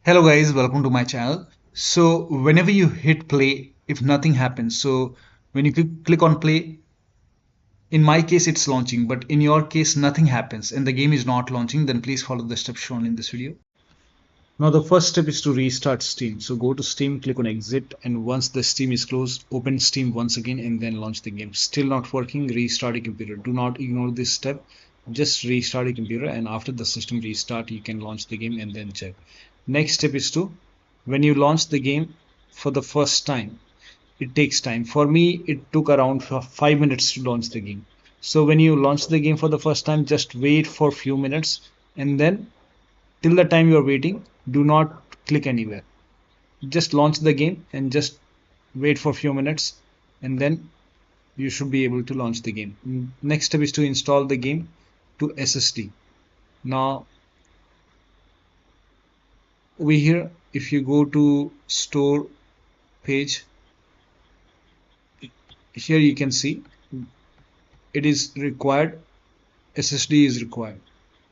Hello guys, welcome to my channel. So whenever you hit play, if nothing happens, so when you click on play, in my case it's launching, but in your case nothing happens and the game is not launching, then please follow the steps shown in this video. Now the first step is to restart Steam. So go to Steam, click on exit, and once the Steam is closed, open Steam once again and then launch the game. Still not working, restart your computer. Do not ignore this step. Just restart your computer, and after the system restart, you can launch the game and then check. Next step is to, when you launch the game for the first time, it takes time. For me, it took around 5 minutes to launch the game. So when you launch the game for the first time, just wait for a few minutes, and then till the time you're waiting, do not click anywhere. Just launch the game and just wait for a few minutes, and then you should be able to launch the game. Next step is to install the game to SSD. Now over here, if you go to store page, here you can see it is required, SSD is required.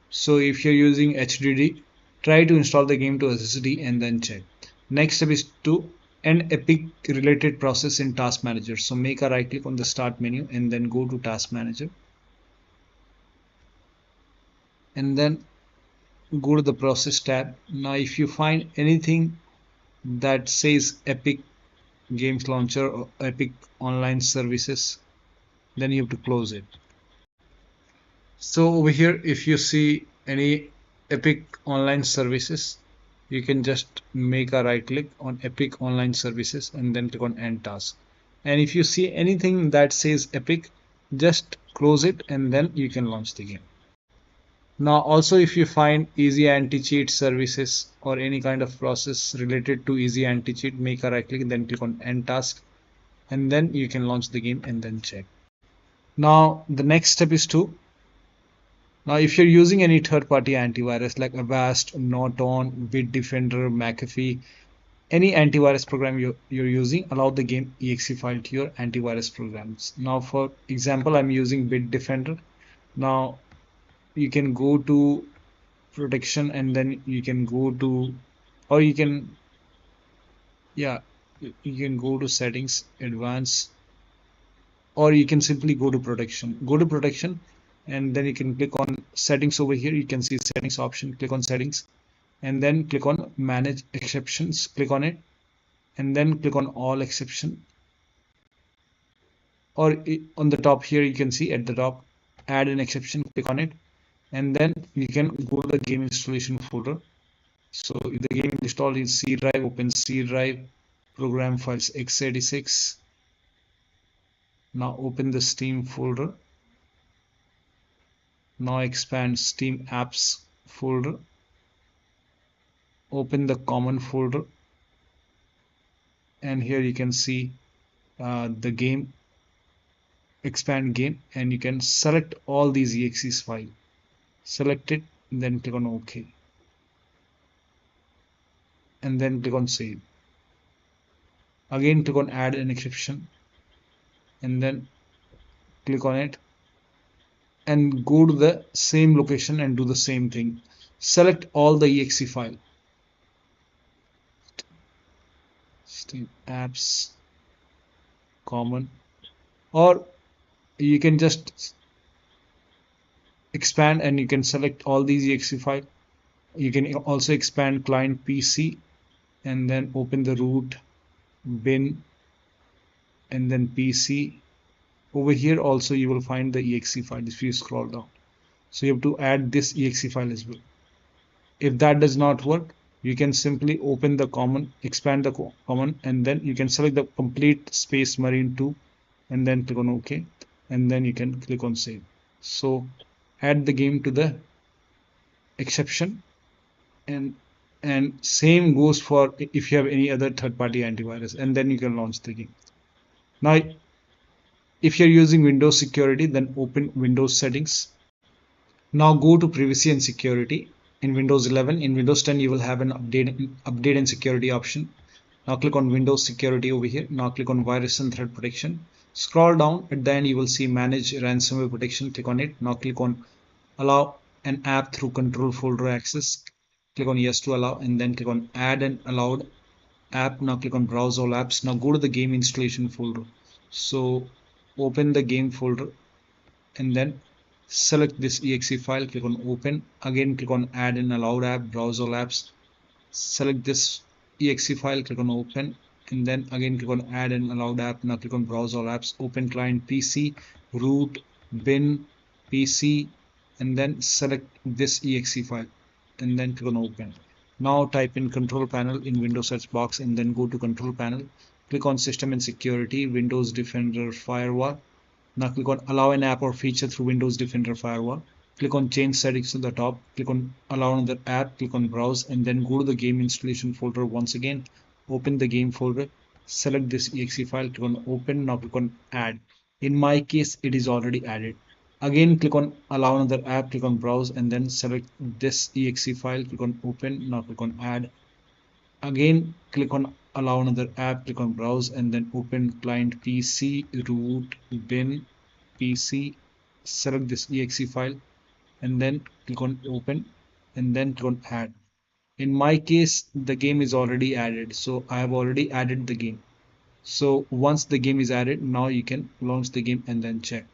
So if you're using HDD, try to install the game to SSD and then check. Next step is to end Epic related process in Task Manager. So make a right click on the start menu and then go to Task Manager, and then go to the process tab. Now if you find anything that says Epic Games Launcher or Epic Online Services, then you have to close it. So over here, if you see any Epic Online Services, you can just make a right click on Epic Online Services and then click on End Task. And if you see anything that says Epic, just close it and then you can launch the game. Now also, if you find EasyAntiCheat services or any kind of process related to EasyAntiCheat, make a right click, then click on End Task, and then you can launch the game and then check. Now the next step is to, now if you're using any third-party antivirus like Avast, Norton, Bitdefender, McAfee, any antivirus program you're using, allow the game exe file to your antivirus programs. Now for example, I'm using Bitdefender. Now you can go to protection and then you can go to, or you can, yeah, you can go to settings, advanced, or you can simply go to protection, and then you can click on settings. Over here you can see settings option, click on settings and then click on manage exceptions, click on it and then click on all exception, or on the top here you can see at the top add an exception, click on it, and then you can go to the game installation folder. So the game installed is C drive, open C drive, program files x86. Now open the Steam folder. Now expand Steam apps folder. Open the common folder, and here you can see the game, expand game, and you can select all these exes file. Select it, then click on OK, and then click on save. Again click on add an exception and then click on it and go to the same location and do the same thing. Select all the exe file, Steam apps, common, or you can just expand and you can select all these exe file. You can also expand client PC and then open the root bin and then PC. Over here also you will find the exe file if you scroll down. So you have to add this exe file as well. If that does not work, you can simply open the common, expand the common, and then you can select the complete space marine 2 and then click on OK, and then you can click on save. So add the game to the exception, and same goes for if you have any other third-party antivirus, and then you can launch the game. Now if you're using Windows security, then open Windows settings. Now go to privacy and security in Windows 11. In Windows 10 you will have an update and security option. Now click on Windows security over here. Now click on virus and threat protection. Scroll down, at the end you will see manage ransomware protection, click on it. Now click on allow an app through control folder access, click on yes to allow, and then click on add an allowed app. Now click on browse all apps. Now go to the game installation folder. So open the game folder and then select this exe file, click on open. Again click on add an allowed app, browse all apps. Select this exe file, click on open, and then again click on add an allowed app. Now click on browse all apps, open client PC, root, bin, PC, and then select this exe file and then click on open. Now type in control panel in Windows search box and then go to control panel. Click on system and security, Windows Defender Firewall. Now click on allow an app or feature through Windows Defender Firewall. Click on change settings to the top. Click on allow another app. Click on browse and then go to the game installation folder once again. Open the game folder. Select this exe file. Click on open. Now click on add. In my case, it is already added. Again, click on allow another app. Click on browse and then select this exe file. Click on open. Now click on add. Again, click on allow another app, click on browse and then open client PC, root, bin, PC, select this exe file and then click on open and then click on add. In my case, the game is already added, so I have already added the game. So once the game is added, now you can launch the game and then check.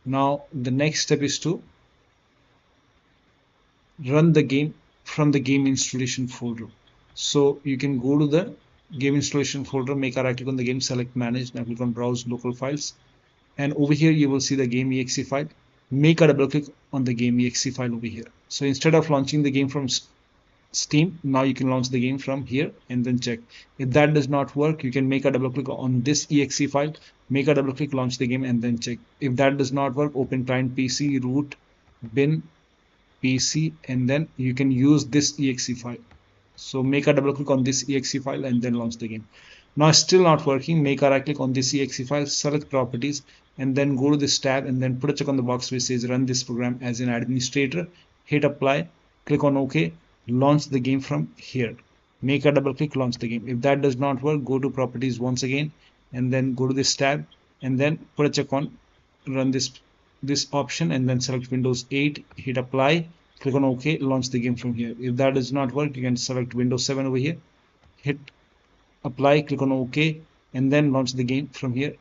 Now the next step is to run the game from the game installation folder. So you can go to the game installation folder, make a right click on the game, select manage, now click on browse local files, and over here you will see the game exe file. Make a double click on the game exe file over here. So instead of launching the game from Steam, now you can launch the game from here and then check. If that does not work, you can make a double click on this exe file, make a double click, launch the game and then check. If that does not work, open client PC, root, bin, PC, and then you can use this exe file. So make a double click on this exe file and then launch the game. Now still not working, make a right click on this exe file, select properties and then go to this tab and then put a check on the box which says run this program as an administrator, hit apply, click on OK, launch the game from here. Make a double click, launch the game. If that does not work, go to properties once again and then go to this tab and then put a check on run this option and then select Windows 8, hit apply, click on OK, launch the game from here. If that does not work, you can select Windows 7 over here, hit apply, click on OK, and then launch the game from here.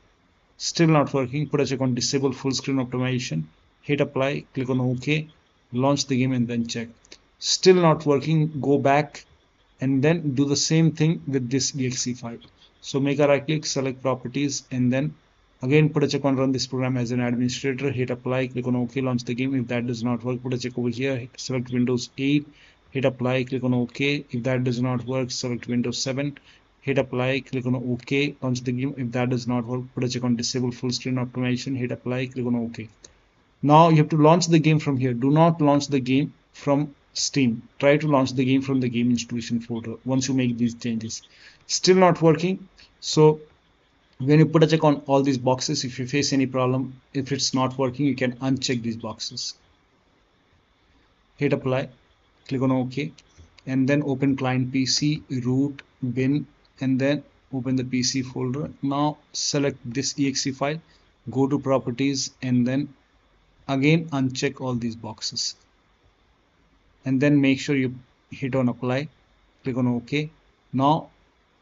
Still not working, put a check on disable full screen optimization, hit apply, click on OK, launch the game and then check. Still not working, go back and then do the same thing with this exe file. So make a right click, select properties and then again put a check on run this program as an administrator, hit apply, click on OK, launch the game. If that does not work, put a check over here, select Windows 8, hit apply, click on OK. If that does not work, select Windows 7, hit apply, click on OK, launch the game. If that does not work, put a check on disable full screen optimization, hit apply, click on OK. Now you have to launch the game from here. Do not launch the game from Steam. Try to launch the game from the game installation folder once you make these changes. Still not working. So when you put a check on all these boxes, if you face any problem, if it's not working, you can uncheck these boxes. Hit apply, click on OK, and then open client PC, root, bin, and then open the PC folder. Now select this exe file, go to properties, and then again uncheck all these boxes. And then make sure you hit on apply, click on OK. Now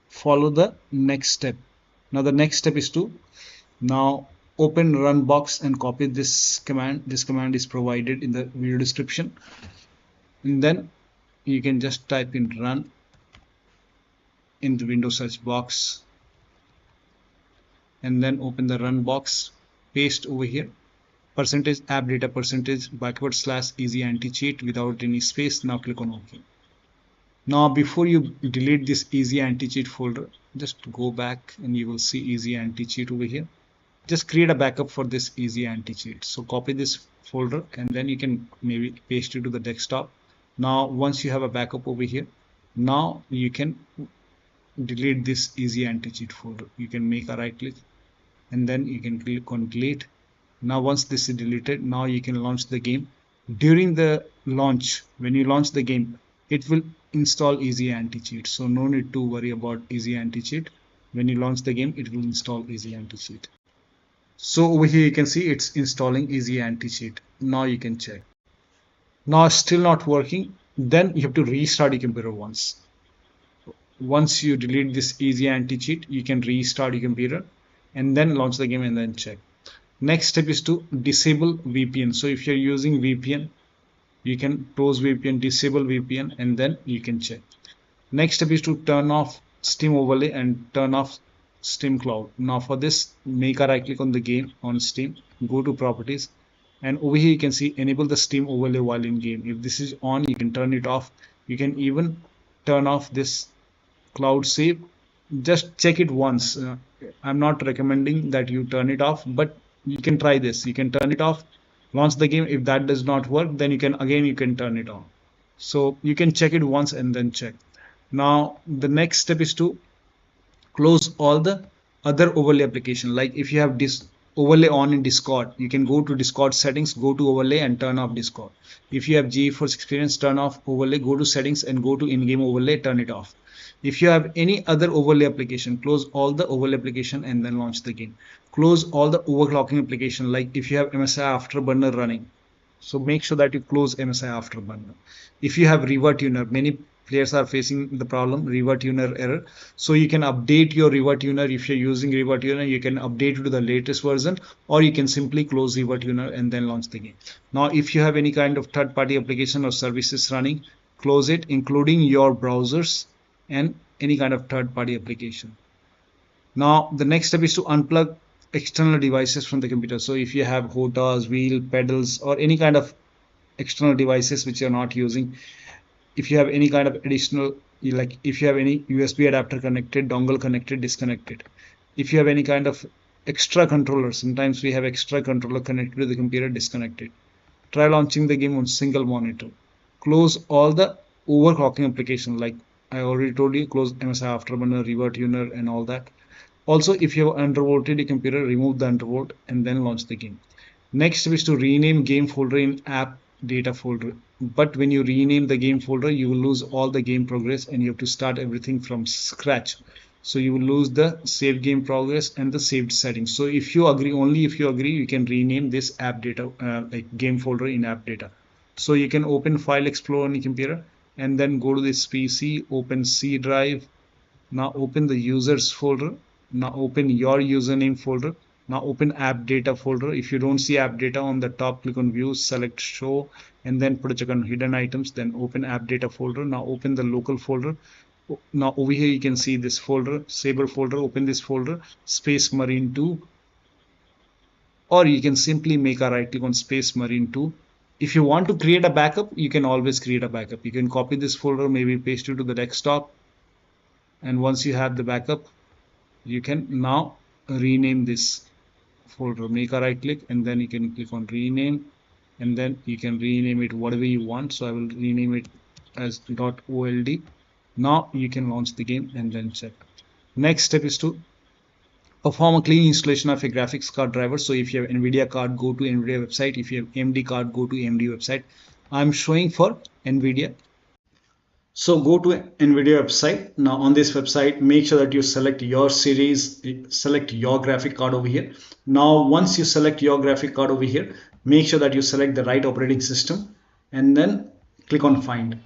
follow the next step. Now the next step is to now open run box and copy this command. This command is provided in the video description. And then you can just type in run in the Windows search box and then open the run box, paste over here percentage appdata percentage backward slash EasyAntiCheat without any space. Now click on OK. Now before you delete this EasyAntiCheat folder, just go back and you will see EasyAntiCheat over here. Just create a backup for this EasyAntiCheat. So copy this folder and then you can maybe paste it to the desktop. Now once you have a backup over here, now you can delete this EasyAntiCheat folder. You can make a right click and then you can click on delete. Now once this is deleted, now you can launch the game. During the launch, when you launch the game, it will install EasyAntiCheat. So no need to worry about EasyAntiCheat. When you launch the game, it will install EasyAntiCheat. So over here you can see it's installing EasyAntiCheat. Now you can check. Now still not working. then you have to restart your computer once. Once you delete this EasyAntiCheat, you can restart your computer and then launch the game and then check. Next step is to disable VPN. So if you're using VPN, you can close VPN, disable VPN, and then you can check. Next step is to turn off Steam overlay and turn off Steam Cloud. Now for this, make a right click on the game on Steam, go to properties, and over here you can see enable the Steam overlay while in game. If this is on, you can turn it off. You can even turn off this cloud save. Just check it once. I'm not recommending that you turn it off, but you can try this. You can turn it off, launch the game. If that does not work, then you can turn it on. So you can check it once and then check. Now the next step is to close all the other overlay application. Like if you have this overlay on in Discord, you can go to Discord settings, go to overlay and turn off Discord. If you have GeForce Experience, turn off overlay, go to settings and go to in-game overlay, turn it off. If you have any other overlay application, close all the overlay application and then launch the game. Close all the overclocking application. Like if you have MSI Afterburner running, so make sure that you close MSI Afterburner. If you have revert tuner, many players are facing the problem revert tuner error, so you can update your revert tuner. If you're using revert tuner, you can update it to the latest version, or you can simply close revert tuner and then launch the game. Now if you have any kind of third-party application or services running, close it, including your browsers and any kind of third-party application. Now the next step is to unplug external devices from the computer. So if you have HOTAs, wheel, pedals, or any kind of external devices which you're not using, if you have any kind of additional, like if you have any USB adapter connected, dongle connected, disconnected. If you have any kind of extra controller, sometimes we have extra controller connected to the computer, disconnected. Try launching the game on single monitor. Close all the overclocking application, like I already told you, close MSI Afterburner, revert tuner and all that. Also, if you have undervolted computer, remove the undervolt and then launch the game. Next is to rename game folder in app data folder. But when you rename the game folder, you will lose all the game progress and you have to start everything from scratch. So you will lose the save game progress and the saved settings. So if you agree, only if you agree, you can rename this app data, like game folder in app data. So you can open File Explorer on your computer and then go to this PC, open C drive. Now open the users folder. Now open your username folder. Now open app data folder. If you don't see app data on the top, click on view, select show, and then put a check on hidden items. Then open app data folder. Now open the local folder. Now over here you can see this folder, Saber folder. Open this folder, Space Marine 2, or you can simply make a right click on Space Marine 2. If you want to create a backup, you can always create a backup. You can copy this folder, maybe paste it to the desktop, and once you have the backup, you can now rename this folder. Make a right click and then you can click on rename, and then you can rename it whatever you want. So I will rename it as .old. Now you can launch the game and then check. Next step is to perform a clean installation of a graphics card driver. So if you have NVIDIA card, go to NVIDIA website. If you have AMD card, go to AMD website. I'm showing for NVIDIA. So go to NVIDIA website. Now on this website, make sure that you select your series, select your graphic card over here. Now once you select your graphic card over here, make sure that you select the right operating system and then click on find.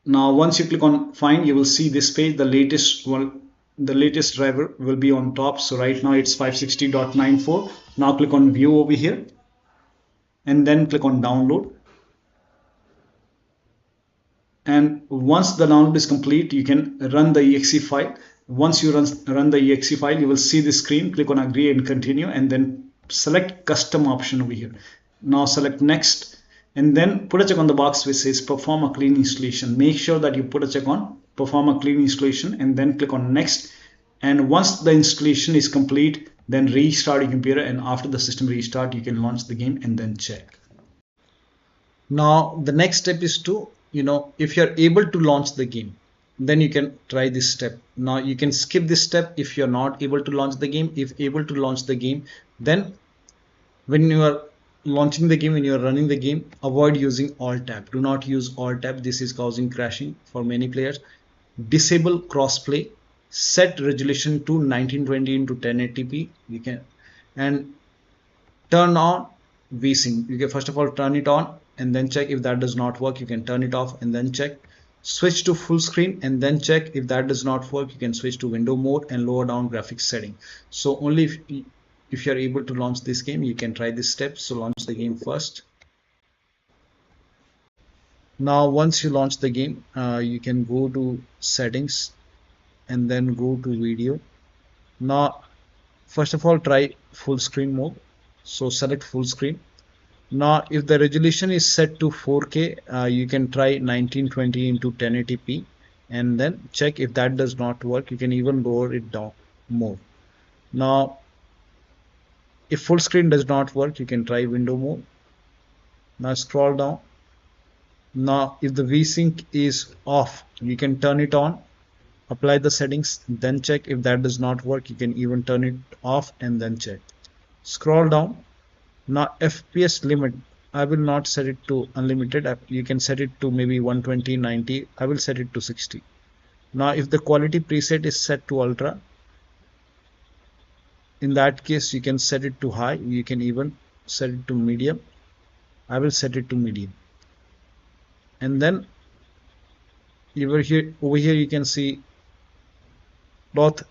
Now once you click on find, you will see this page. The latest one, the latest driver will be on top. So right now it's 560.94. Now click on view over here and then click on download. And once the download is complete, you can run the exe file. Once you run the exe file, you will see the screen. Click on agree and continue, and then select custom option over here. Now select next, and then put a check on the box which says perform a clean installation. Make sure that you put a check on perform a clean installation and then click on next. And once the installation is complete, then restart your computer, and after the system restart, you can launch the game and then check. Now the next step is to, if you're able to launch the game, then you can try this step. Now you can skip this step if you're not able to launch the game. If able to launch the game, then when you are launching the game, when you are running the game, avoid using alt tab. Do not use alt tab. This is causing crashing for many players. Disable crossplay. Set resolution to 1920 into 1080p. You can, and turn on vsync. You can first of all turn it on and then check. If that does not work, you can turn it off and then check. Switch to full screen and then check. If that does not work, you can switch to window mode and lower down graphics setting. So only if you're able to launch this game, you can try this step. So launch the game first. Now once you launch the game, you can go to settings and then go to video. Now first of all, try full screen mode. So select full screen. Now if the resolution is set to 4K, you can try 1920 into 1080p and then check. If that does not work, you can even lower it down more. Now if full screen does not work, you can try window mode. Now scroll down. Now if the vsync is off, you can turn it on, apply the settings, then check. If that does not work, you can even turn it off and then check. Scroll down. Now FPS limit, I will not set it to unlimited. You can set it to maybe 120, 90. I will set it to 60. Now if the quality preset is set to ultra, in that case you can set it to high. You can even set it to medium. I will set it to medium. And then over here you can see cloth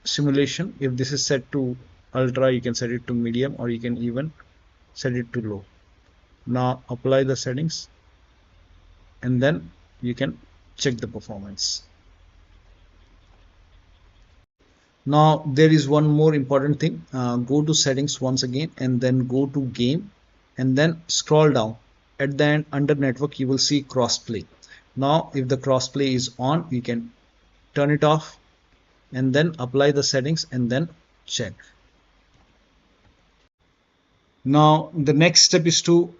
simulation. If this is set to ultra, you can set it to medium or you can even set it to low. Now apply the settings and then you can check the performance. Now there is one more important thing. Go to settings once again and then go to game and then scroll down. At the end under network you will see crossplay. Now if the crossplay is on, you can turn it off and then apply the settings and then check. Now the next step is to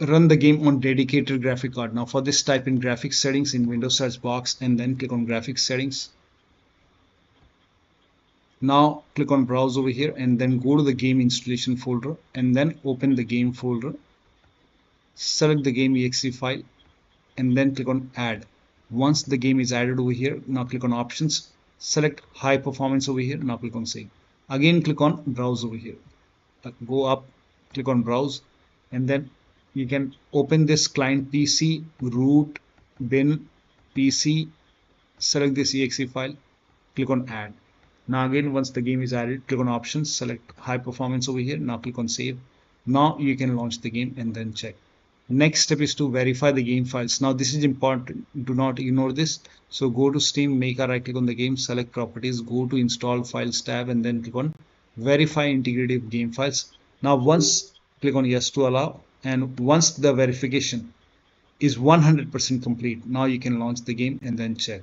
run the game on dedicated graphic card. Now for this, type in graphics settings in Windows search box and then click on graphics settings. Now click on browse over here and then go to the game installation folder and then open the game folder. Select the game exe file and then click on add. Once the game is added over here, now click on options, select high performance over here. Now click on save. Again click on browse over here. Go up, click on browse and then you can open this client PC, root, bin, PC, select this exe file, click on add. Now again, once the game is added, click on options, select high performance over here. Now click on save. Now you can launch the game and then check. Next step is to verify the game files. Now this is important, do not ignore this. So go to Steam, make a right click on the game, select properties, go to install files tab and then click on verify integrity of game files. Now once click on yes to allow, and once the verification is 100% complete, now you can launch the game and then check.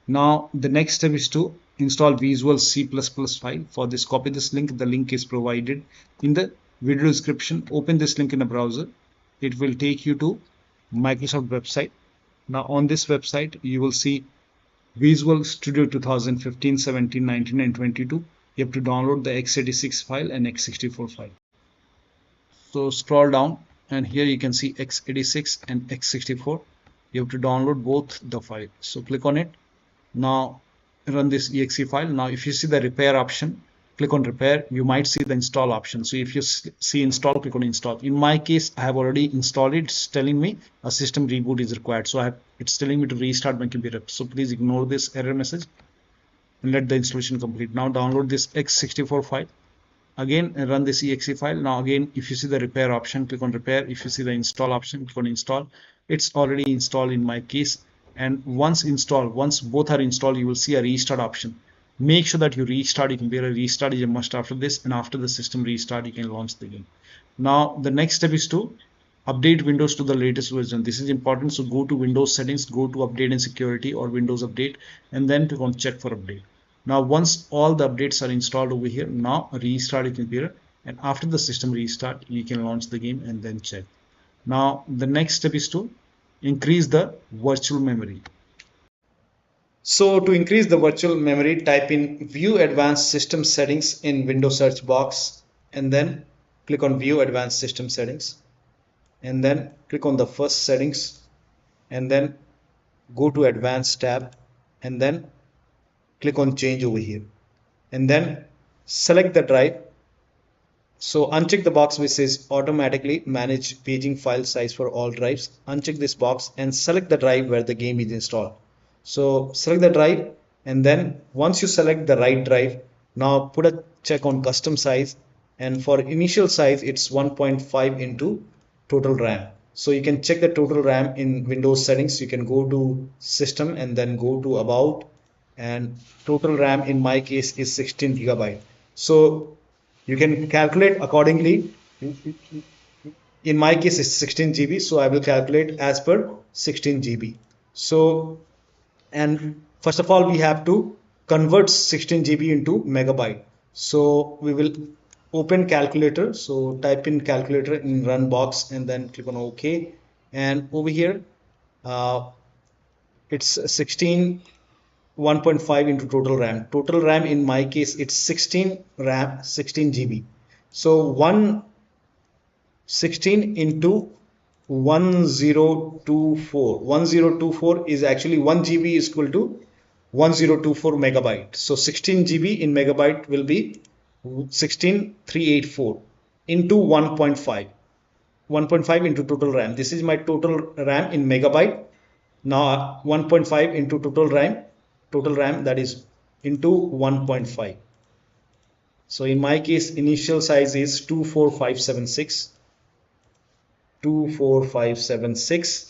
Now the next step is to install Visual C++ file. For this, copy this link. The link is provided in the video description. Open this link in a browser. It will take you to Microsoft website. Now on this website you will see Visual Studio 2015, 17, 19 and 22. You have to download the x86 file and x64 file. So scroll down and here you can see x86 and x64. You have to download both the files. So click on it. Now run this exe file. Now if you see the repair option, click on repair. You might see the install option. So if you see install, click on install. In my case, I have already installed it. It's telling me a system reboot is required. So it's telling me to restart my computer. So please ignore this error message and let the installation complete. Now download this x64 file. Again run this exe file. Now again, if you see the repair option, click on repair. If you see the install option, click on install. It's already installed in my case. And once both are installed, you will see a restart option. Make sure that you restart your computer. Restart is a must after this, and after the system restart you can launch the game. Now the next step is to update Windows to the latest version. This is important. So go to Windows settings, go to update and security or Windows update and then click on check for update. Now once all the updates are installed over here, now restart your computer, and after the system restart you can launch the game and then check. Now the next step is to increase the virtual memory. So to increase the virtual memory, type in view advanced system settings in Windows search box and then click on view advanced system settings and then click on the first settings and then go to advanced tab and then click on change over here and then select the drive, So uncheck the box which says automatically manage paging file size for all drives. Uncheck this box and select the drive where the game is installed. So select the drive, and then once you select the right drive, now put a check on custom size, and for initial size it's 1.5 into total RAM. So you can check the total RAM in Windows settings. You can go to system and then go to about, and total RAM in my case is 16 gigabyte. So you can calculate accordingly. In my case it's 16 GB, so I will calculate as per 16 GB. So, and first of all we have to convert 16 GB into megabyte. So we will open calculator. So type in calculator in run box and then click on OK, and over here it's 16 1.5 into total RAM. Total RAM in my case it's 16 RAM 16 GB. So 116 into 1024. 1024 is actually 1 GB is equal to 1024 megabyte. So 16 GB in megabyte will be 16384 into 1.5. 1.5 into total RAM. This is my total RAM in megabyte. Now 1.5 into total RAM, that is into 1.5. So in my case initial size is 24576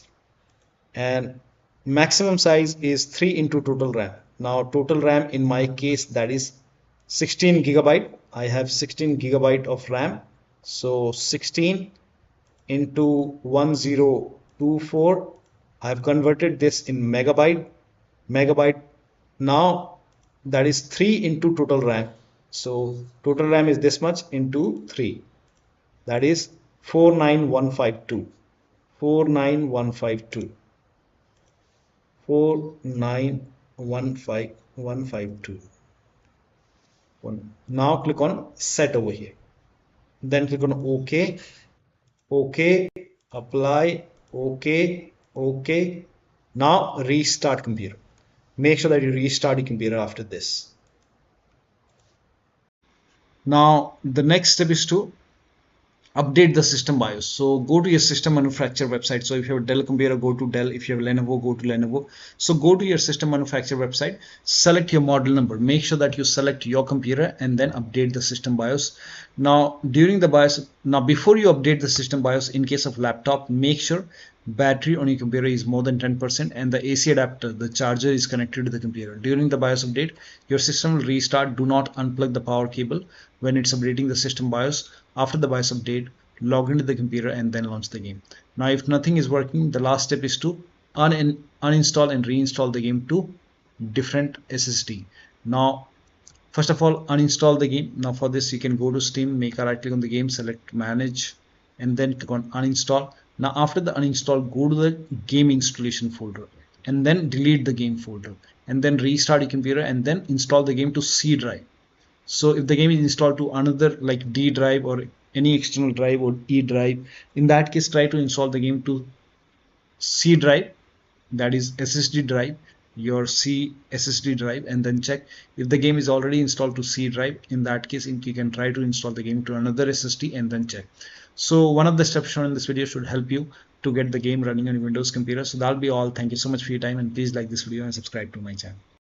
and maximum size is 3 into total RAM. Now total RAM in my case that is 16 gigabyte. I have 16 gigabyte of RAM. So 16 into 1024, I have converted this in megabyte. Now that is 3 into total RAM. So total RAM is this much into 3, that is 49152. 49152. 4915152. Now click on set over here. Then click on OK. OK. Apply. OK. OK. Now restart computer. Make sure that you restart your computer after this. Now the next step is to update the system BIOS. So go to your system manufacturer website. So if you have a Dell computer, go to Dell. If you have Lenovo, go to Lenovo. So go to your system manufacturer website, select your model number. Make sure that you select your computer and then update the system BIOS. Now during the BIOS, before you update the system BIOS, in case of laptop, make sure battery on your computer is more than 10% and the AC adapter, the charger, is connected to the computer. During the BIOS update, your system will restart. Do not unplug the power cable when it's updating the system BIOS. After the BIOS update, log into the computer and then launch the game. Now if nothing is working, the last step is to uninstall and reinstall the game to different SSD. Now first of all, uninstall the game. Now for this you can go to Steam, make a right click on the game, select manage and then click on uninstall. Now after the uninstall, go to the game installation folder and then delete the game folder and then restart your computer and then install the game to C drive. So if the game is installed to another like D drive or any external drive or E drive, in that case try to install the game to C drive, that is SSD drive, your C SSD drive, and then check if the game is already installed to C drive. In that case you can try to install the game to another SSD and then check. So one of the steps shown in this video should help you to get the game running on your Windows computer. So that'll be all. Thank you so much for your time and please like this video and subscribe to my channel.